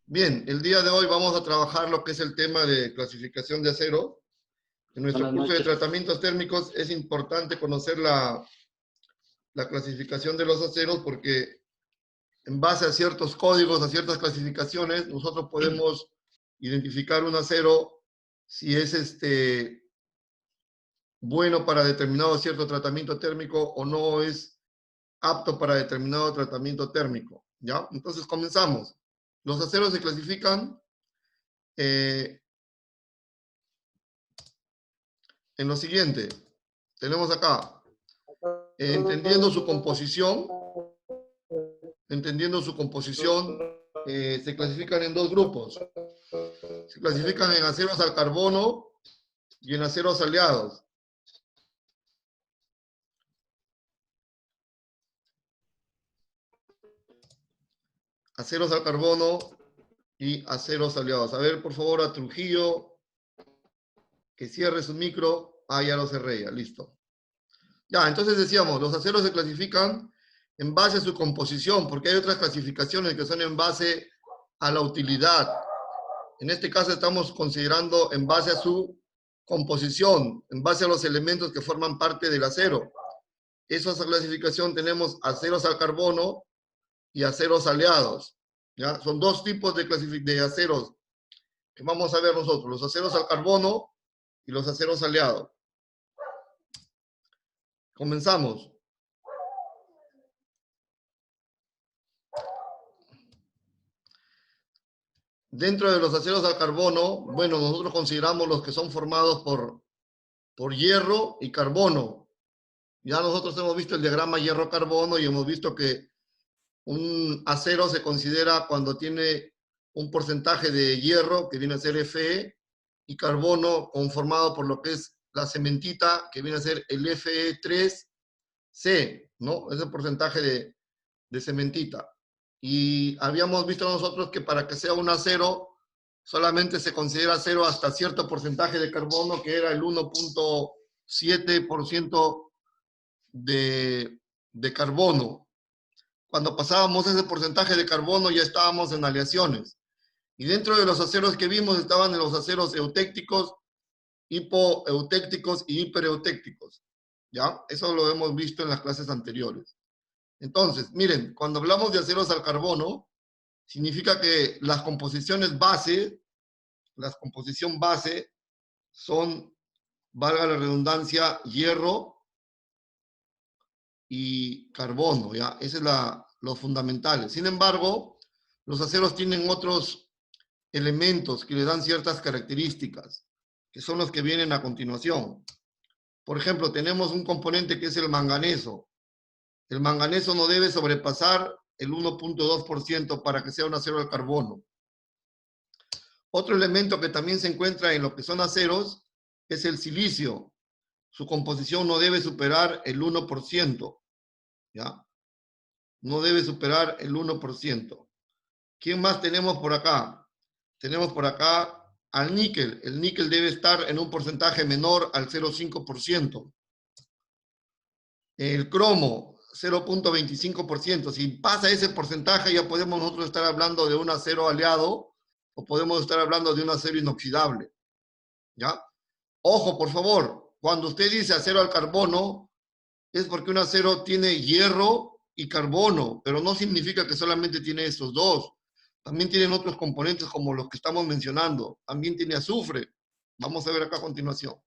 Bien, el día de hoy vamos a trabajar lo que es el tema de clasificación de acero. En nuestro Buenas curso de noches. tratamientos térmicos es importante conocer la clasificación de los aceros porque en base a ciertos códigos, a ciertas clasificaciones, nosotros podemos identificar un acero si es bueno para determinado cierto tratamiento térmico o no es apto para determinado tratamiento térmico. ¿Ya? Entonces comenzamos. Los aceros se clasifican en lo siguiente. Tenemos acá, entendiendo su composición, se clasifican en dos grupos. Se clasifican en aceros al carbono y en aceros aliados. Aceros al carbono y aceros aliados. A ver, por favor, a Trujillo, que cierre su micro. Ah, ya lo cerré, ya, listo. Ya, entonces decíamos, los aceros se clasifican en base a su composición, porque hay otras clasificaciones que son en base a la utilidad. En este caso estamos considerando en base a su composición, en base a los elementos que forman parte del acero. Esa clasificación tenemos aceros al carbono y aceros aliados. ¿Ya? Son dos tipos de aceros que vamos a ver nosotros, los aceros al carbono y los aceros aliados. Comenzamos. Dentro de los aceros al carbono, bueno, nosotros consideramos los que son formados por hierro y carbono. Ya nosotros hemos visto el diagrama hierro-carbono y hemos visto que un acero se considera cuando tiene un porcentaje de hierro, que viene a ser Fe, y carbono conformado por lo que es la cementita, que viene a ser el Fe3C, ¿no? Ese porcentaje de cementita. Y habíamos visto nosotros que para que sea un acero, solamente se considera acero hasta cierto porcentaje de carbono, que era el 1.7% de carbono. Cuando pasábamos ese porcentaje de carbono ya estábamos en aleaciones. Y dentro de los aceros que vimos estaban en los aceros eutécticos, hipoeutécticos y hipereutécticos. ¿Ya? Eso lo hemos visto en las clases anteriores. Entonces, miren, cuando hablamos de aceros al carbono, significa que las composición base son, valga la redundancia, hierro y carbono, ¿ya? Ese es los fundamentales. Sin embargo, los aceros tienen otros elementos que le dan ciertas características, que son los que vienen a continuación. Por ejemplo, tenemos un componente que es el manganeso. El manganeso no debe sobrepasar el 1.2% para que sea un acero al carbono. Otro elemento que también se encuentra en lo que son aceros es el silicio. Su composición no debe superar el 1%. ¿Ya? No debe superar el 1%. ¿Quién más tenemos por acá? Tenemos por acá al níquel. El níquel debe estar en un porcentaje menor al 0.5%. El cromo, 0.25%. Si pasa ese porcentaje, ya podemos nosotros estar hablando de un acero aliado o podemos estar hablando de un acero inoxidable. ¿Ya? Ojo, por favor, cuando usted dice acero al carbono, es porque un acero tiene hierro y carbono, pero no significa que solamente tiene estos dos. También tienen otros componentes como los que estamos mencionando. También tiene azufre. Vamos a ver acá a continuación.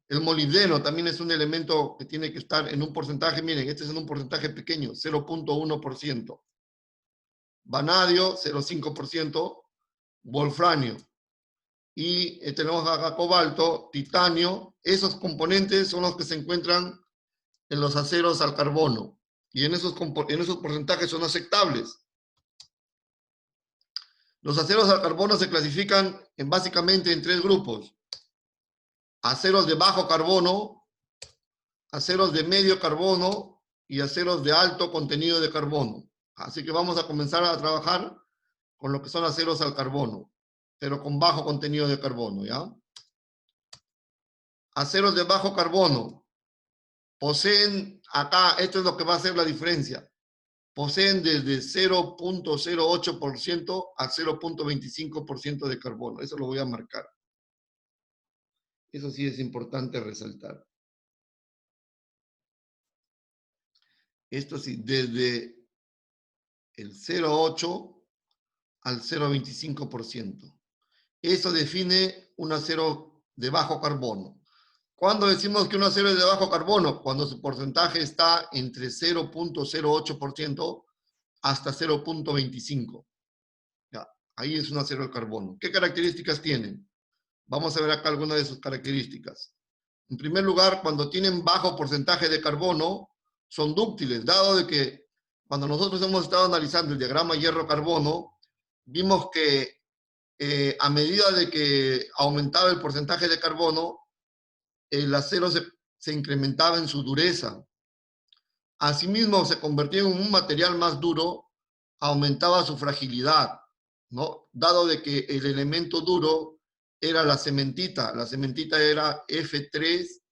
El molibdeno también es un elemento que tiene que estar en un porcentaje, miren, este es en un porcentaje pequeño, 0.1%. Vanadio, 0.5%. Wolfranio. Y tenemos acá cobalto, titanio. Esos componentes son los que se encuentran en los aceros al carbono. Y en esos porcentajes son aceptables. Los aceros al carbono se clasifican básicamente en tres grupos. Aceros de bajo carbono, aceros de medio carbono y aceros de alto contenido de carbono. Así que vamos a comenzar a trabajar con lo que son aceros al carbono, pero con bajo contenido de carbono, ¿ya? Aceros de bajo carbono poseen acá, esto es lo que va a hacer la diferencia. poseen desde 0.08% a 0.25% de carbono. Eso lo voy a marcar. Eso sí es importante resaltar. Esto sí, desde el 0.8 al 0.25%. Eso define un acero de bajo carbono. ¿Cuándo decimos que un acero es de bajo carbono? Cuando su porcentaje está entre 0.08% hasta 0.25%. Ya, ahí es un acero de carbono. ¿Qué características tienen? Vamos a ver acá algunas de sus características. En primer lugar, cuando tienen bajo porcentaje de carbono, son dúctiles, dado de que cuando nosotros hemos estado analizando el diagrama hierro-carbono, vimos que a medida de que aumentaba el porcentaje de carbono, el acero se incrementaba en su dureza. Asimismo, se convertía en un material más duro, aumentaba su fragilidad, ¿no? Dado de que el elemento duro era la cementita era F3C,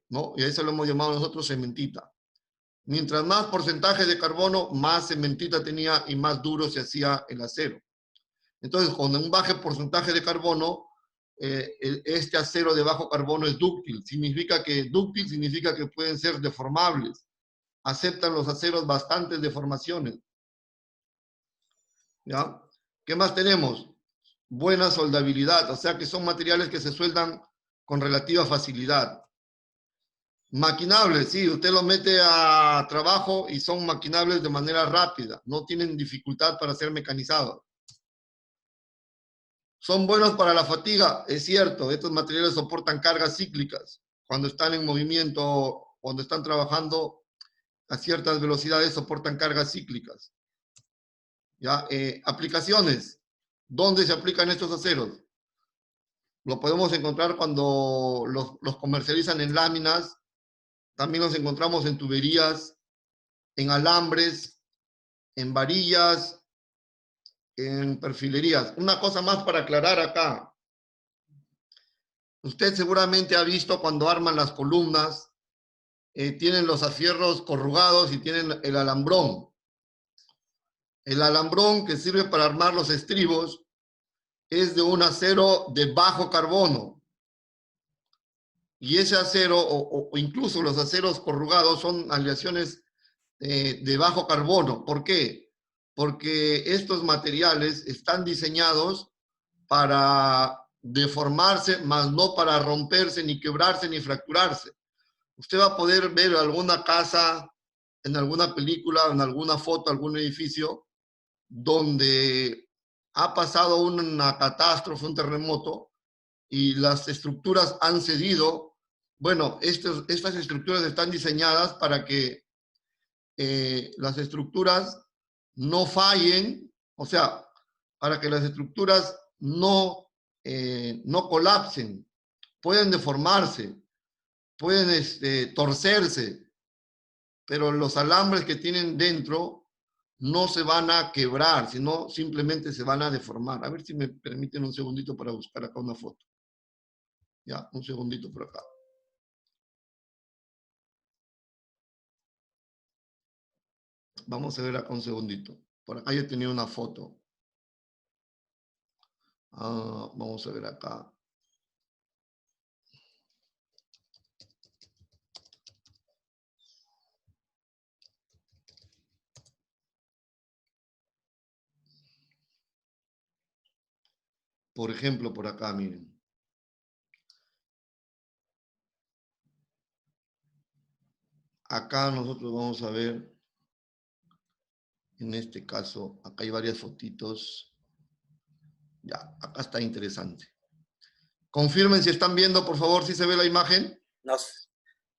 ¿no? Y a eso lo hemos llamado nosotros cementita. Mientras más porcentaje de carbono, más cementita tenía y más duro se hacía el acero. Entonces, con un bajo porcentaje de carbono, este acero de bajo carbono es dúctil. Dúctil significa que pueden ser deformables. Aceptan los aceros bastantes deformaciones. ¿Ya? ¿Qué más tenemos? Buena soldabilidad, o sea que son materiales que se sueldan con relativa facilidad. Maquinables, sí, usted los mete a trabajo y son maquinables de manera rápida, no tienen dificultad para ser mecanizados. Son buenos para la fatiga, es cierto, estos materiales soportan cargas cíclicas. Cuando están en movimiento, cuando están trabajando a ciertas velocidades, soportan cargas cíclicas. ¿Ya? Aplicaciones. ¿Dónde se aplican estos aceros? Lo podemos encontrar cuando los comercializan en láminas, también los encontramos en tuberías, en alambres, en varillas, en perfilerías. Una cosa más para aclarar acá. Usted seguramente ha visto cuando arman las columnas, tienen los afierros corrugados y tienen el alambrón. El alambrón que sirve para armar los estribos es de un acero de bajo carbono. Y ese acero, o incluso los aceros corrugados, son aleaciones de bajo carbono. ¿Por qué? Porque estos materiales están diseñados para deformarse, más no para romperse, ni quebrarse, ni fracturarse. Usted va a poder ver alguna casa, en alguna película, en alguna foto, algún edificio, donde ha pasado una catástrofe, un terremoto, y las estructuras han cedido. Bueno, estas estructuras están diseñadas para que las estructuras no fallen, o sea, para que las estructuras no colapsen, pueden deformarse, pueden torcerse, pero los alambres que tienen dentro no se van a quebrar, sino simplemente se van a deformar. A ver si me permiten un segundito para buscar acá una foto. Ya, un segundito por acá. Vamos a ver acá un segundito. Por acá yo tenía una foto. Vamos a ver acá. Por ejemplo, por acá, miren. Acá nosotros vamos a ver, en este caso, acá hay varias fotitos. Ya, acá está interesante. Confirmen si están viendo, por favor, si se ve la imagen. No,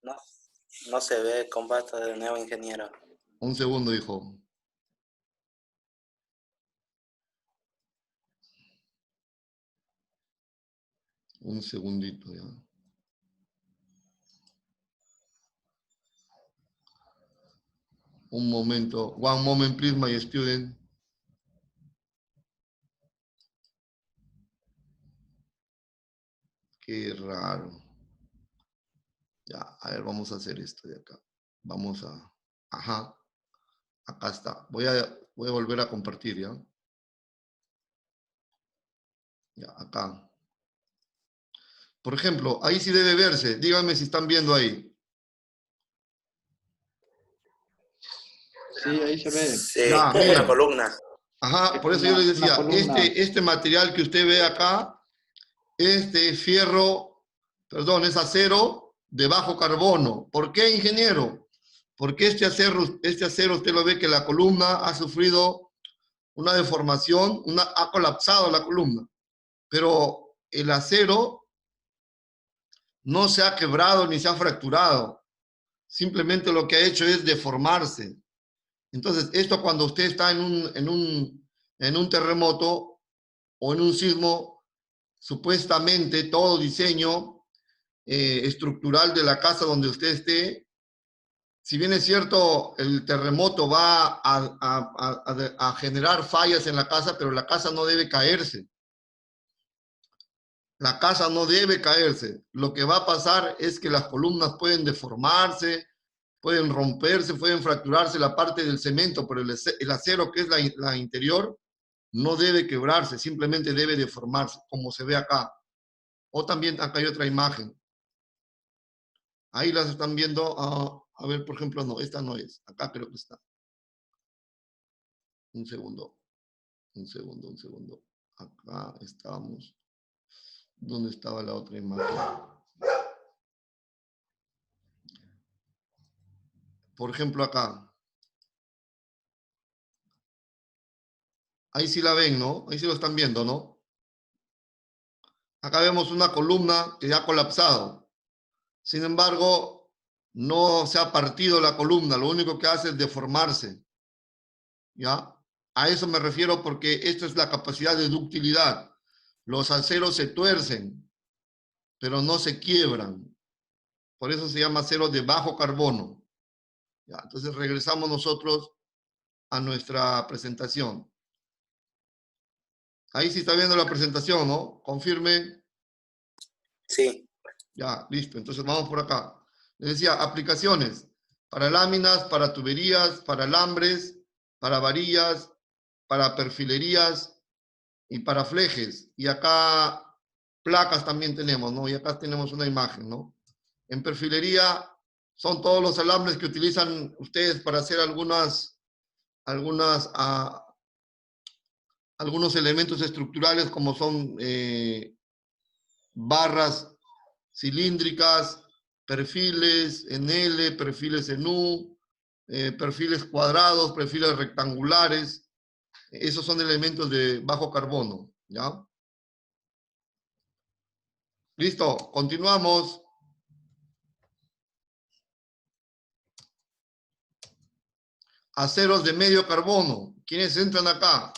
no, no se ve combate de nuevo ingeniero. Un segundo, hijo. Un segundito, ya. Un momento. One moment, please, my student. Qué raro. Ya, a ver, vamos a hacer esto de acá. Vamos a... Ajá. Acá está. Voy a volver a compartir, ¿ya? Ya, acá. Por ejemplo, ahí sí debe verse. Díganme si están viendo ahí. Sí, ahí se ve. Sí, Ya, una miren. columna. Ajá, Es por eso yo les una decía, columna. este material que usted ve acá, este fierro, perdón, es acero de bajo carbono. ¿Por qué, ingeniero? Porque este acero usted lo ve que la columna ha sufrido una deformación, ha colapsado la columna. Pero el acero no se ha quebrado ni se ha fracturado. Simplemente lo que ha hecho es deformarse. Entonces, esto cuando usted está en un terremoto o en un sismo, supuestamente todo diseño estructural de la casa donde usted esté, si bien es cierto, el terremoto va a generar fallas en la casa, pero la casa no debe caerse. La casa no debe caerse. Lo que va a pasar es que las columnas pueden deformarse, pueden romperse, pueden fracturarse la parte del cemento, pero el acero, que es la interior, no debe quebrarse, simplemente debe deformarse, como se ve acá. O también acá hay otra imagen. Ahí las están viendo. A ver, por ejemplo, no, esta no es. Acá creo que está. Un segundo. Un segundo, un segundo. Acá estábamos. ¿Dónde estaba la otra imagen? Por ejemplo, acá. Ahí sí la ven, ¿no? Ahí sí lo están viendo, ¿no? Acá vemos una columna que ya ha colapsado. Sin embargo, no se ha partido la columna. Lo único que hace es deformarse. ¿Ya? A eso me refiero porque esta es la capacidad de ductilidad. Los aceros se tuercen, pero no se quiebran. Por eso se llama acero de bajo carbono. ¿Ya? Entonces regresamos nosotros a nuestra presentación. Ahí sí está viendo la presentación, ¿no? Confirme. Sí, Ya, listo. Entonces vamos por acá. Les decía, aplicaciones para láminas, para tuberías, para alambres, para varillas, para perfilerías y para flejes. Y acá placas también tenemos, ¿no? Y acá tenemos una imagen, ¿no? En perfilería son todos los alambres que utilizan ustedes para hacer algunos elementos estructurales como son barras cilíndricas, perfiles en L, perfiles en U, perfiles cuadrados, perfiles rectangulares. Esos son elementos de bajo carbono, ¿ya? Listo, continuamos. Aceros de medio carbono. ¿Quiénes entran acá?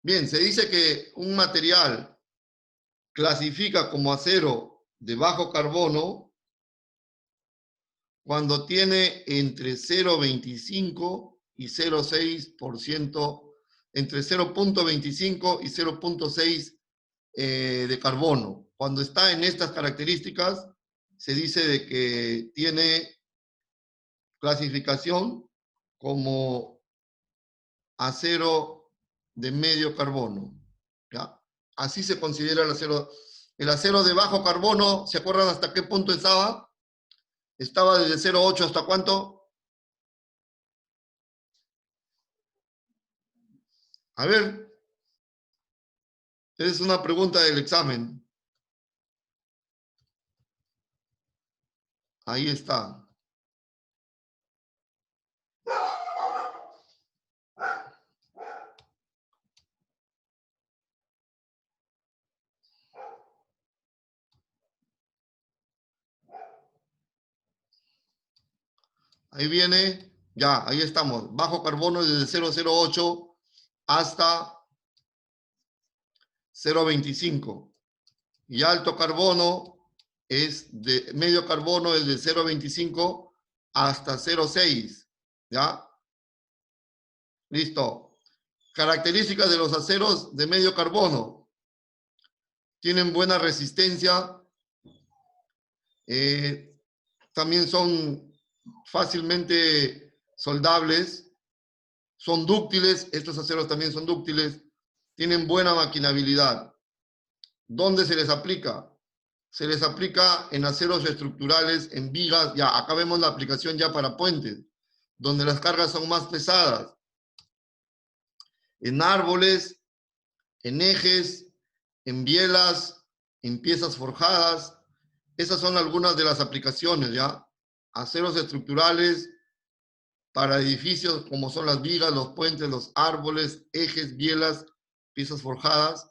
Bien, se dice que un material clasifica como acero de bajo carbono cuando tiene entre 0,25 y 0,6%, entre 0,25 y 0,6 de carbono. Cuando está en estas características, se dice de que tiene clasificación como acero de medio carbono. ¿Ya? Así se considera el acero. El acero de bajo carbono, ¿se acuerdan hasta qué punto estaba? Estaba desde 0,8 hasta cuánto? A ver, es una pregunta del examen. Ahí está. Ahí viene, ya, ahí estamos. Bajo carbono desde 0,08 hasta 0,25. Y alto carbono es de medio carbono es de 0,25 hasta 0,6. ¿Ya? Listo. Características de los aceros de medio carbono. Tienen buena resistencia. También son fácilmente soldables. son dúctiles, estos aceros también son dúctiles, tienen buena maquinabilidad. ¿Dónde se les aplica? Se les aplica en aceros estructurales, en vigas, ya, acá vemos la aplicación ya para puentes, donde las cargas son más pesadas. En árboles, en ejes, en bielas, en piezas forjadas. Esas son algunas de las aplicaciones, ¿ya? Aceros estructurales para edificios como son las vigas, los puentes, los árboles, ejes, bielas, piezas forjadas.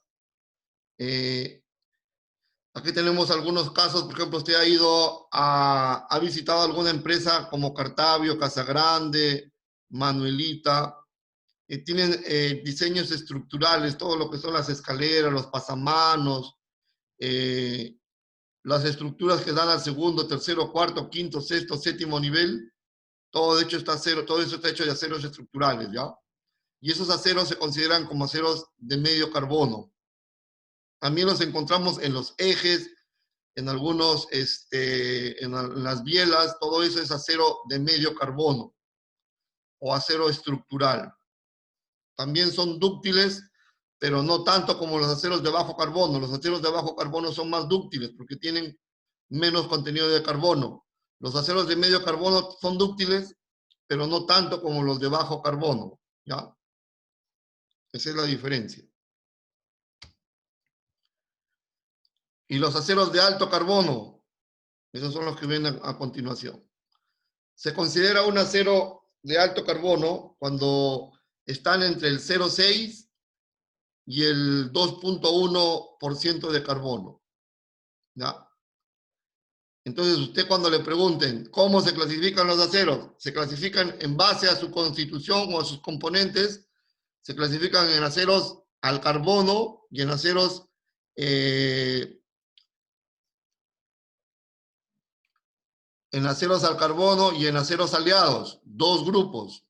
Aquí tenemos algunos casos, por ejemplo, usted ha visitado alguna empresa como Cartavio, Casagrande, Manuelita, tienen diseños estructurales, todo lo que son las escaleras, los pasamanos, las estructuras que dan al segundo, tercero, cuarto, quinto, sexto, séptimo nivel, todo eso está hecho de aceros estructurales, ¿ya? Y esos aceros se consideran como aceros de medio carbono. También los encontramos en los ejes, en algunos, en las bielas, todo eso es acero de medio carbono o acero estructural. También son dúctiles, pero no tanto como los aceros de bajo carbono. Los aceros de bajo carbono son más dúctiles porque tienen menos contenido de carbono. Los aceros de medio carbono son dúctiles, pero no tanto como los de bajo carbono, ¿ya? Esa es la diferencia. Y los aceros de alto carbono, esos son los que ven a continuación. Se considera un acero de alto carbono cuando están entre el 0,6 y el 2,1% de carbono, ¿ya? Entonces, usted cuando le pregunten cómo se clasifican los aceros, se clasifican en base a su constitución o a sus componentes, se clasifican en aceros al carbono y en aceros al carbono y en aceros aliados, dos grupos.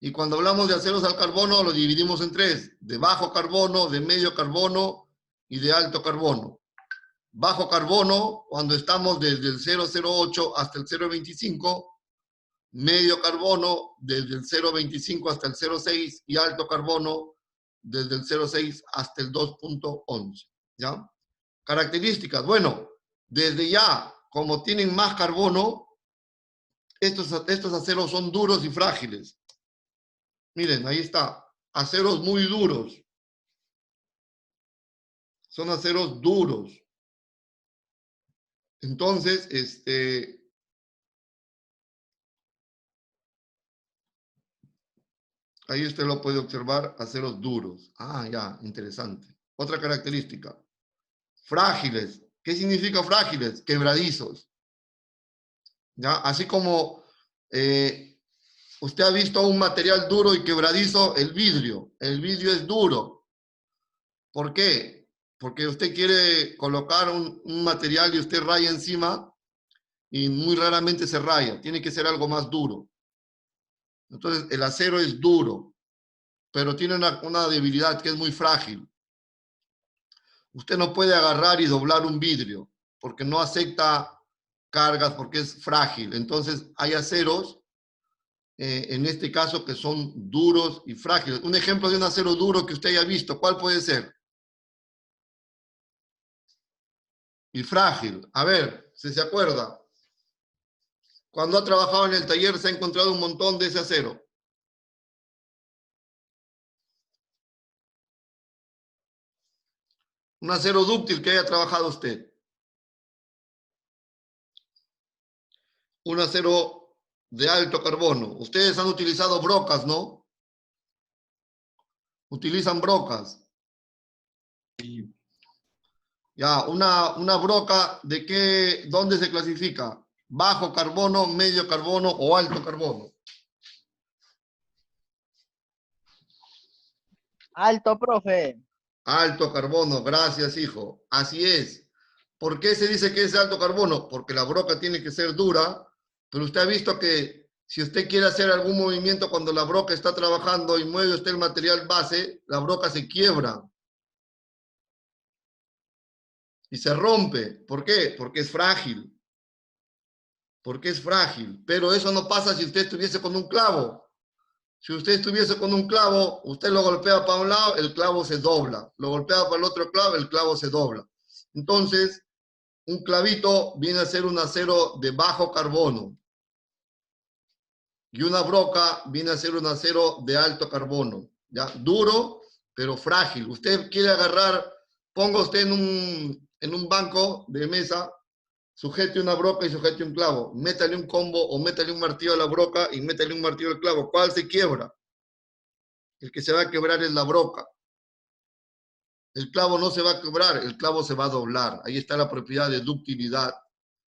Y cuando hablamos de aceros al carbono, lo dividimos en tres: de bajo carbono, de medio carbono y de alto carbono. Bajo carbono, cuando estamos desde el 0,08 hasta el 0,25, medio carbono desde el 0,25 hasta el 0,6 y alto carbono desde el 0,6 hasta el 2,11. ¿Ya? Características. Desde ya, como tienen más carbono, estos aceros son duros y frágiles. Miren, ahí está. Aceros muy duros. Son aceros duros. Entonces, ahí usted lo puede observar, aceros duros. Ah, ya, interesante. Otra característica. Frágiles. ¿Qué significa frágiles? Quebradizos. ¿Ya? Así como usted ha visto un material duro y quebradizo, el vidrio. El vidrio es duro. ¿Por qué? Porque usted quiere colocar un material y usted raya encima y muy raramente se raya. Tiene que ser algo más duro. Entonces, el acero es duro, pero tiene una debilidad que es muy frágil. Usted no puede agarrar y doblar un vidrio porque no acepta cargas, porque es frágil. Entonces, hay aceros, en este caso, que son duros y frágiles. Un ejemplo de un acero duro que usted haya visto, ¿cuál puede ser? Y frágil. A ver, si se acuerda. Cuando ha trabajado en el taller se ha encontrado un montón de ese acero. Un acero dúctil que haya trabajado usted. Un acero de alto carbono. Ustedes han utilizado brocas, ¿no? Utilizan brocas. Ya, una broca, ¿dónde se clasifica? Bajo carbono, medio carbono o alto carbono. Alto, profe. Alto carbono, gracias, hijo. Así es. ¿Por qué se dice que es alto carbono? Porque la broca tiene que ser dura, pero usted ha visto que si usted quiere hacer algún movimiento cuando la broca está trabajando y mueve usted el material base, la broca se quiebra y se rompe. ¿Por qué? Porque es frágil. Porque es frágil. Pero eso no pasa si usted estuviese con un clavo. Si usted estuviese con un clavo, usted lo golpea para un lado, el clavo se dobla. Lo golpea para el otro clavo, el clavo se dobla. Entonces, un clavito viene a ser un acero de bajo carbono. Y una broca viene a ser un acero de alto carbono. ¿Ya? Duro, pero frágil. Usted quiere agarrar, ponga usted en un banco de mesa, sujete una broca y sujete un clavo. Métale un combo o métale un martillo a la broca y métale un martillo al clavo. ¿Cuál se quiebra? El que se va a quebrar es la broca. El clavo no se va a quebrar, el clavo se va a doblar. Ahí está la propiedad de ductilidad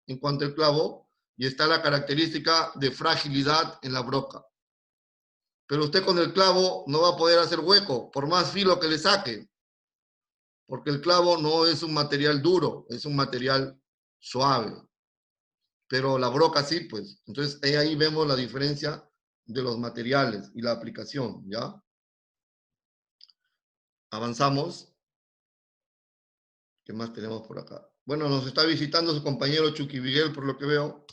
en cuanto al clavo y está la característica de fragilidad en la broca. Pero usted con el clavo no va a poder hacer hueco, por más filo que le saque, porque el clavo no es un material duro, es un material suave. Pero la broca sí, pues. Entonces ahí vemos la diferencia de los materiales y la aplicación, ¿ya? Avanzamos. ¿Qué más tenemos por acá? Bueno, nos está visitando su compañero Chucky Miguel, por lo que veo.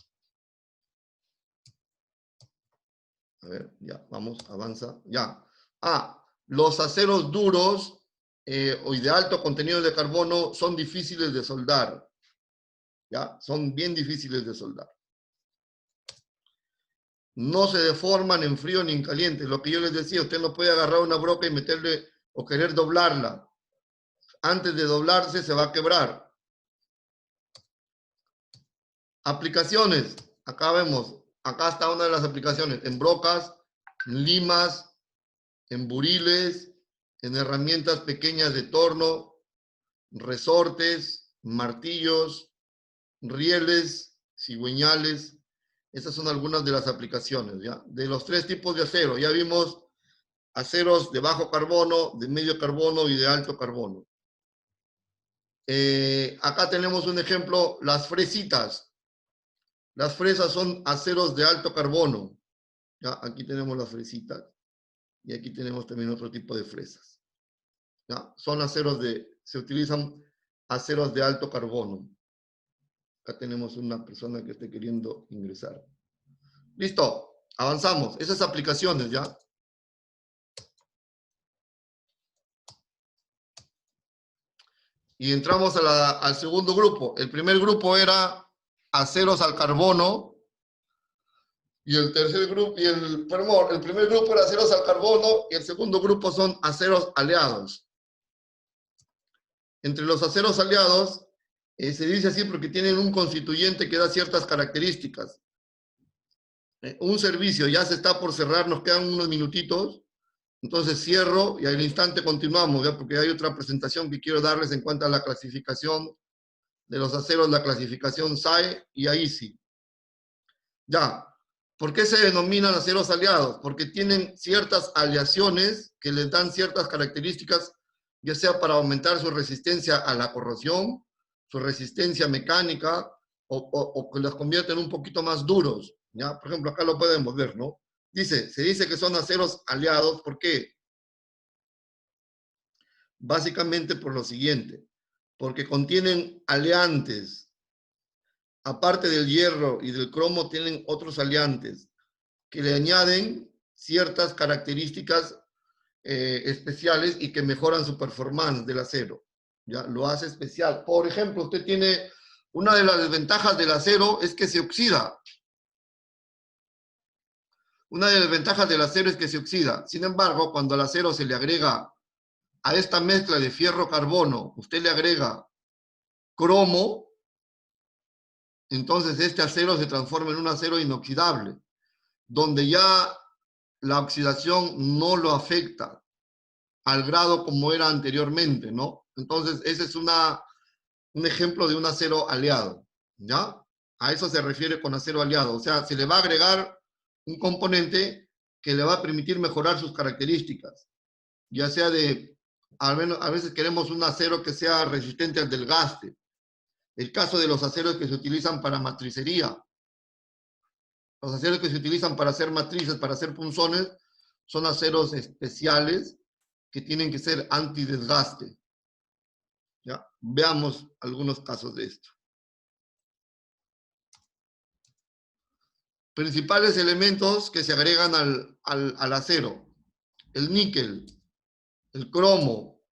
A ver, ya, vamos, avanza, ya. Los aceros duros o de alto contenido de carbono son difíciles de soldar. ¿Ya? Son bien difíciles de soldar. No se deforman en frío ni en caliente. Lo que yo les decía, usted no puede agarrar una broca y meterle o querer doblarla. Antes de doblarse se va a quebrar. Aplicaciones. Acá vemos, acá está una de las aplicaciones. En brocas, en limas, en buriles, en herramientas pequeñas de torno, resortes, martillos, rieles, cigüeñales. Esas son algunas de las aplicaciones, ¿ya? De los tres tipos de acero. Ya vimos aceros de bajo carbono, de medio carbono y de alto carbono. Acá tenemos un ejemplo, las fresitas. Las fresas son aceros de alto carbono. ¿Ya? Aquí tenemos las fresitas. Y aquí tenemos también otro tipo de fresas. ¿Ya? Son aceros se utilizan aceros de alto carbono. Acá tenemos una persona que esté queriendo ingresar. Listo, avanzamos. Esas aplicaciones, ¿ya? Y entramos al segundo grupo. El primer grupo era aceros al carbono. Y el tercer grupo, el primer grupo era aceros al carbono y el segundo grupo son aceros aleados. Entre los aceros aliados, se dice así porque tienen un constituyente que da ciertas características. Un servicio ya se está por cerrar, nos quedan unos minutitos, entonces cierro y al instante continuamos, ¿ya? Porque hay otra presentación que quiero darles en cuanto a la clasificación de los aceros, la clasificación SAE y AISI. Ya, ¿por qué se denominan aceros aliados? Porque tienen ciertas aleaciones que les dan ciertas características, ya sea para aumentar su resistencia a la corrosión, su resistencia mecánica, o que los convierten un poquito más duros. ¿Ya? Por ejemplo, acá lo podemos ver, ¿no? Se dice que son aceros aliados, ¿por qué? Básicamente por lo siguiente, porque contienen aleantes. Aparte del hierro y del cromo, tienen otros aleantes que le añaden ciertas características especiales y que mejoran su performance del acero. ¿Ya? Lo hace especial. Por ejemplo, usted tiene una de las desventajas del acero es que se oxida. Una de las ventajas del acero es que se oxida. Sin embargo, cuando al acero se le agrega a esta mezcla de fierro-carbono, usted le agrega cromo, entonces este acero se transforma en un acero inoxidable, donde ya la oxidación no lo afecta al grado como era anteriormente, ¿no? Entonces, ese es un ejemplo de un acero aliado, ¿ya? A eso se refiere con acero aliado. O sea, se le va a agregar un componente que le va a permitir mejorar sus características, ya sea al menos, a veces queremos un acero que sea resistente al desgaste. El caso de los aceros que se utilizan para matricería. Los aceros que se utilizan para hacer matrices, para hacer punzones, son aceros especiales que tienen que ser antidesgaste. ¿Ya? Veamos algunos casos de esto. principales elementos que se agregan al acero: el níquel, el cromo,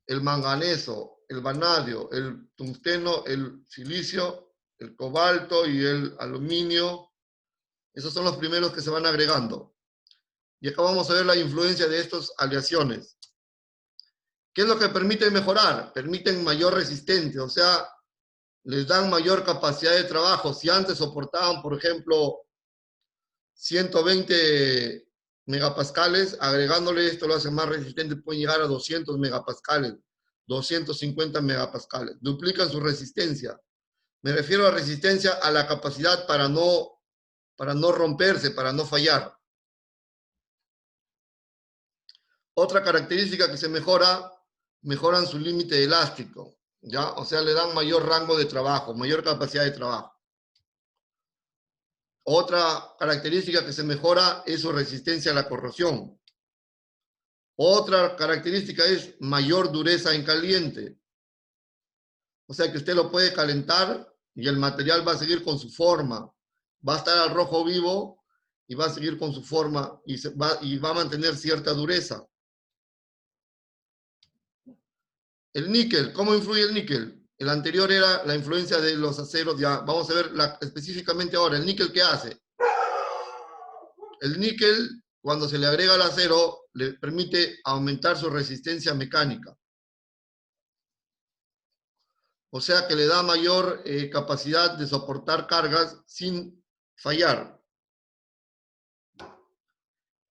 el manganeso, el vanadio, el tungsteno, el silicio, el cobalto y el aluminio. Esos son los primeros que se van agregando. Y acá vamos a ver la influencia de estas aleaciones. ¿Qué es lo que permite mejorar? Permiten mayor resistencia, o sea, les dan mayor capacidad de trabajo. Si antes soportaban, por ejemplo, 120 megapascales, agregándole esto lo hace más resistente, pueden llegar a 200 megapascales, 250 megapascales. Duplican su resistencia. Me refiero a resistencia a la capacidad para no romperse, para no fallar. Otra característica que se mejora, mejoran su límite elástico, ¿ya? O sea, le dan mayor rango de trabajo, mayor capacidad de trabajo. Otra característica que se mejora es su resistencia a la corrosión. Otra característica es mayor dureza en caliente. O sea que usted lo puede calentar y el material va a seguir con su forma. Va a estar al rojo vivo y va a seguir con su forma y va a mantener cierta dureza. El níquel, ¿cómo influye el níquel? El anterior era la influencia de los aceros, ya vamos a ver específicamente ahora. ¿El níquel qué hace? El níquel, cuando se le agrega al acero, le permite aumentar su resistencia mecánica. O sea que le da mayor capacidad de soportar cargas sin fallar.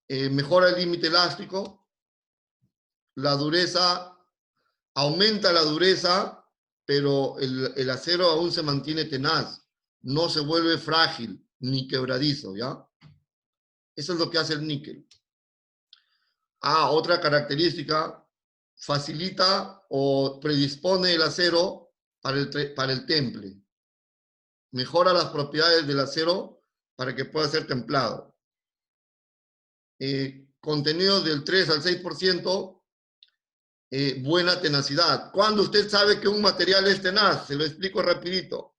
Mejora el límite elástico. La dureza, aumenta la dureza, pero el acero aún se mantiene tenaz. No se vuelve frágil ni quebradizo, ¿ya? Eso es lo que hace el níquel. Otra característica, facilita o predispone el acero para el temple. Mejora las propiedades del acero para que pueda ser templado. Contenido del 3 al 6%, buena tenacidad. ¿Cuándo usted sabe que un material es tenaz? Se lo explico rapidito.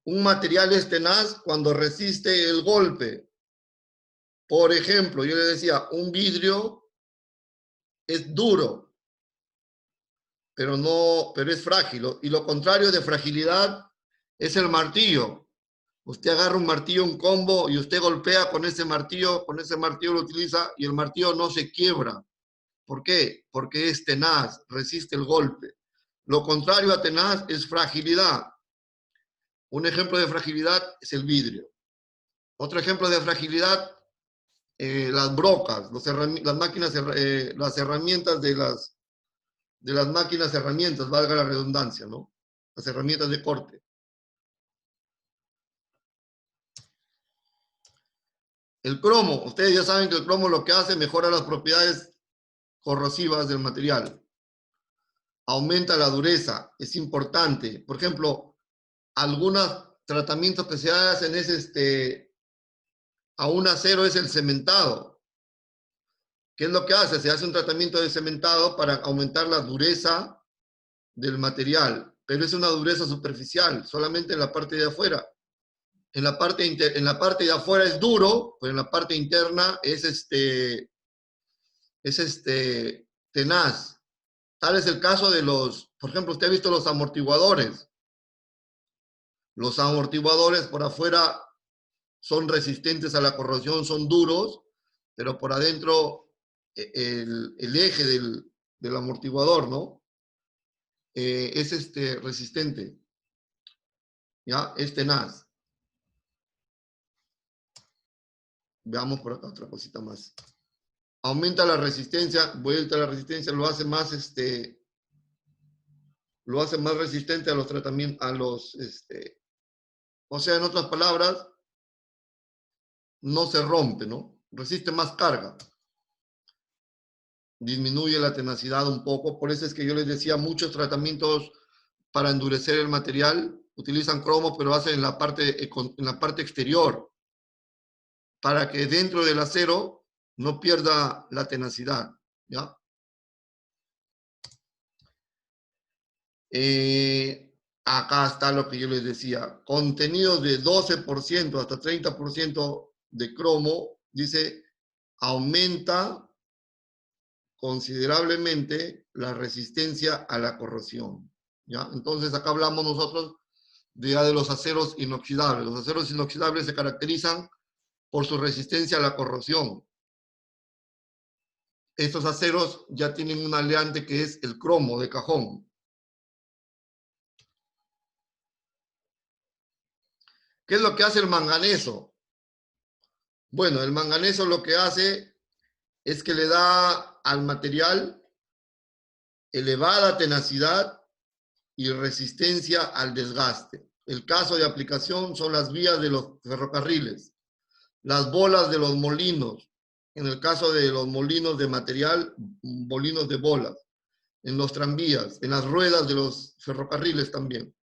Un material es tenaz cuando resiste el golpe. Por ejemplo, yo le decía, un vidrio es duro, pero es frágil. Y lo contrario de fragilidad es el martillo. Usted agarra un martillo, un combo, y usted golpea con ese martillo lo utiliza y el martillo no se quiebra. ¿Por qué? Porque es tenaz, resiste el golpe. Lo contrario a tenaz es fragilidad. Un ejemplo de fragilidad es el vidrio. Otro ejemplo de fragilidad, las brocas, las máquinas, las herramientas de las máquinas herramientas, valga la redundancia, ¿no? Las herramientas de corte. El cromo, ustedes ya saben que el cromo lo que hace, mejora las propiedades corrosivas del material. Aumenta la dureza, es importante. Por ejemplo, algunos tratamientos que se hacen es a un acero es el cementado. ¿Qué es lo que hace? Se hace un tratamiento de cementado para aumentar la dureza del material, pero es una dureza superficial, solamente en la parte de afuera. En la parte de afuera es duro, pero en la parte interna es tenaz. Tal es el caso de por ejemplo, usted ha visto los amortiguadores. Los amortiguadores por afuera son resistentes a la corrosión, son duros, pero por adentro el eje del amortiguador, ¿no? Es resistente, ¿ya? Es tenaz. Veamos por acá otra cosita más. Aumenta la resistencia, vuelta a la resistencia, lo hace más resistente a los tratamientos, o sea, en otras palabras, no se rompe, ¿no? Resiste más carga. Disminuye la tenacidad un poco, por eso es que yo les decía, muchos tratamientos para endurecer el material utilizan cromo, pero hacen en la parte exterior, para que dentro del acero no pierda la tenacidad, ¿ya? acá está lo que yo les decía. Contenidos de 12% hasta 30% de cromo, dice, aumenta considerablemente la resistencia a la corrosión. ¿Ya? Entonces acá hablamos nosotros de los aceros inoxidables. Los aceros inoxidables se caracterizan por su resistencia a la corrosión. Estos aceros ya tienen un aleante que es el cromo de cajón. ¿Qué es lo que hace el manganeso? Bueno, el manganeso lo que hace es que le da al material elevada tenacidad y resistencia al desgaste. El caso de aplicación son las vías de los ferrocarriles, las bolas de los molinos, en el caso de los molinos de material, molinos de bolas, en los tranvías, en las ruedas de los ferrocarriles también.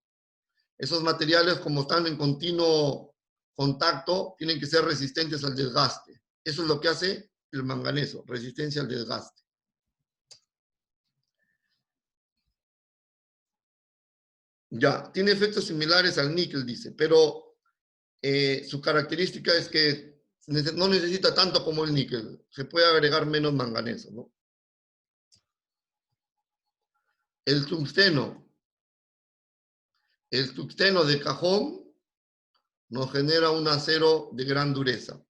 Esos materiales, como están en continuo contacto, tienen que ser resistentes al desgaste. Eso es lo que hace el manganeso, resistencia al desgaste. Ya, tiene efectos similares al níquel, dice, pero su característica es que no necesita tanto como el níquel. Se puede agregar menos manganeso, ¿no? El tungsteno. El tungsteno de cajón nos genera un acero de gran dureza.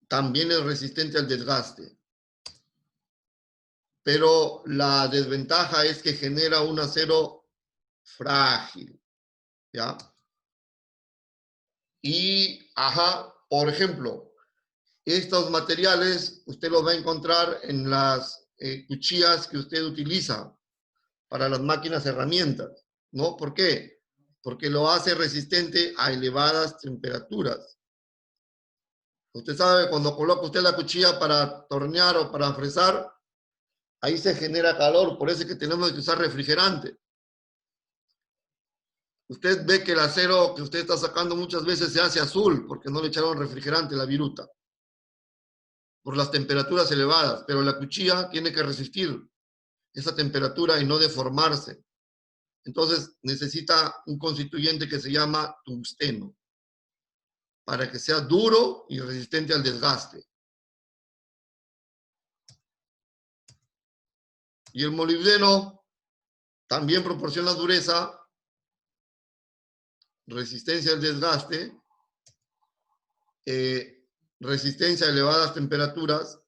También es resistente al desgaste. Pero la desventaja es que genera un acero frágil, ¿ya? Y, por ejemplo, estos materiales usted los va a encontrar en las cuchillas que usted utiliza para las máquinas herramientas, ¿no? ¿Por qué? Porque lo hace resistente a elevadas temperaturas. Usted sabe, cuando coloca usted la cuchilla para tornear o para fresar, ahí se genera calor, por eso es que tenemos que usar refrigerante. Usted ve que el acero que usted está sacando muchas veces se hace azul, porque no le echaron refrigerante a la viruta, por las temperaturas elevadas, pero la cuchilla tiene que resistir esa temperatura y no deformarse. Entonces necesita un constituyente que se llama tungsteno, para que sea duro y resistente al desgaste. Y el molibdeno también proporciona dureza, resistencia al desgaste, resistencia a elevadas temperaturas